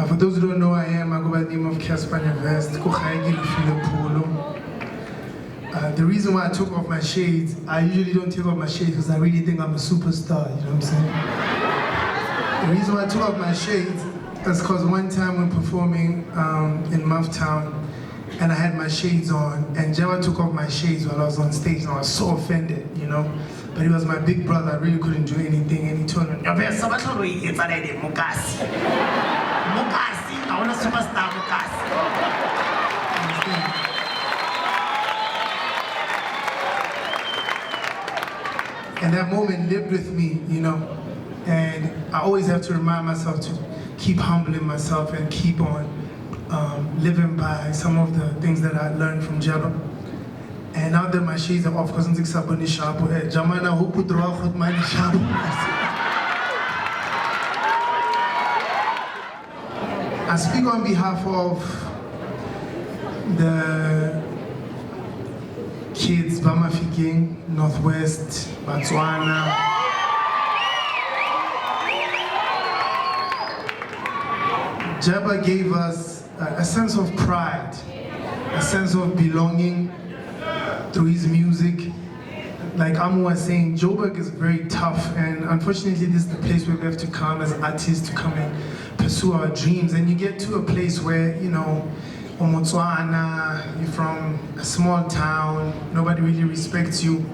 For those who don't know who I am, I go by the name of Cassper Nyovest. The reason why I took off my shades, I usually don't take off my shades because I really think I'm a superstar, you know what I'm saying? The reason why I took off my shades is because one time when performing in Newtown, and I had my shades on, and Jabba took off my shades while I was on stage, and I was so offended, you know? But he was my big brother, I really couldn't do anything, and he told me, Nyovest, Mukasi, I want a superstar, Mukasi. And that moment lived with me, you know? And I always have to remind myself to keep humbling myself and keep on living by some of the things that I learned from Jabba. And now that my shades are off, because I'm Tsambo Jamana hope draw my I speak on behalf of the kids, Bamafiking, Northwest, Botswana. Jabba gave us a sense of pride, a sense of belonging through his music. Like Amu was saying, Joburg is very tough, and unfortunately this is the place where we have to come as artists to come and pursue our dreams. And you get to a place where, you know, Botswana, you're from a small town, nobody really respects you,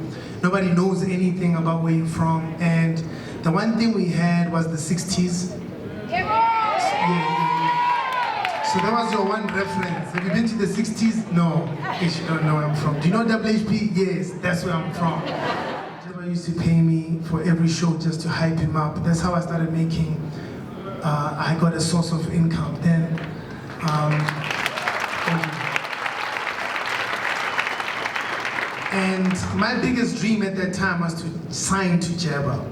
nobody knows anything about where you're from. And the one thing we had was the 60s. So that was your one reference. Have you been to the 60s? No. You don't know where I'm from. Do you know HHP? Yes, that's where I'm from. Jabba used to pay me for every show just to hype him up. That's how I started making, I got a source of income then. And my biggest dream at that time was to sign to Jabba,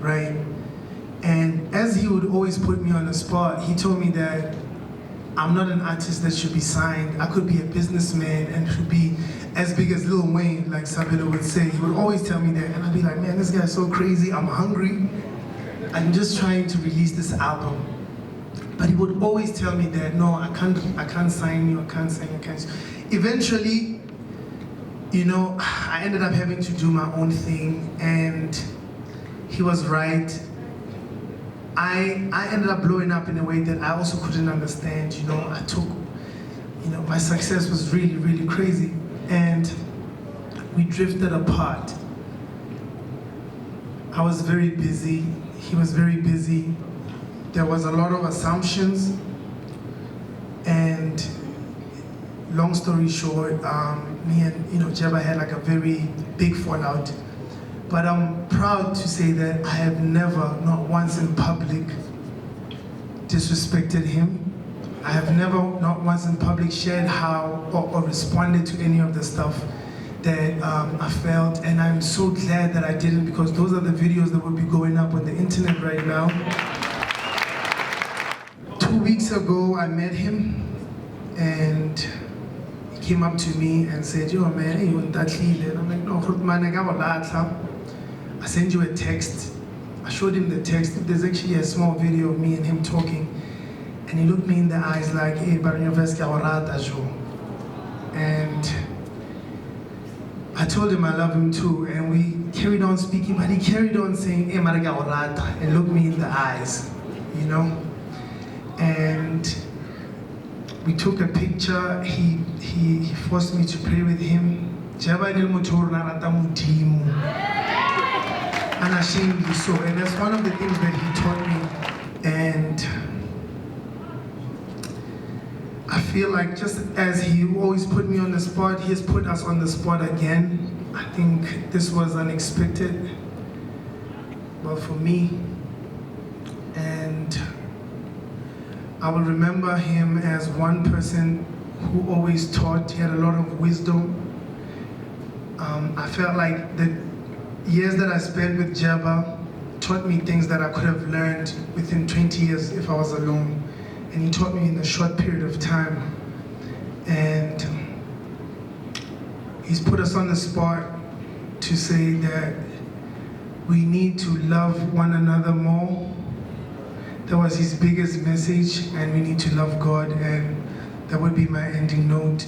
right? And as he would always put me on the spot, he told me that I'm not an artist that should be signed. I could be a businessman and should be as big as Lil Wayne, like Sabelo would say. He would always tell me that, and I'd be like, man, this guy's so crazy, I'm hungry. I'm just trying to release this album. But he would always tell me that, no, I can't sign you, I can't sign you, I can't. Eventually, you know, I ended up having to do my own thing, and he was right. I ended up blowing up in a way that I also couldn't understand, you know. My success was really, really crazy. And we drifted apart. I was very busy, he was very busy. There was a lot of assumptions. And long story short, me and Jabba had like a very big fallout. But I'm proud to say that I have never, not once in public, disrespected him. I have never, not once in public, shared how or responded to any of the stuff that I felt. And I'm so glad that I didn't, because those are the videos that will be going up on the internet right now. 2 weeks ago, I met him, and he came up to me and said, yo man, hey, you're that lead. And I'm like, no, man, I got a lot. I sent you a text. I showed him the text. There's actually a small video of me and him talking. And he looked me in the eyes like, hey, Nyovest, and I told him I love him too. And we carried on speaking, but he carried on saying, hey, and looked me in the eyes, you know? And we took a picture. He forced me to pray with him. Unashamedly so, and that's one of the things that he taught me. And I feel like just as he always put me on the spot, he has put us on the spot again. I think this was unexpected, well, for me. And I will remember him as one person who always taught. He had a lot of wisdom. I felt like the years that I spent with Jabba taught me things that I could have learned within 20 years if I was alone. And he taught me in a short period of time. And he's put us on the spot to say that we need to love one another more that was his biggest message, and we need to love God, and that would be my ending note.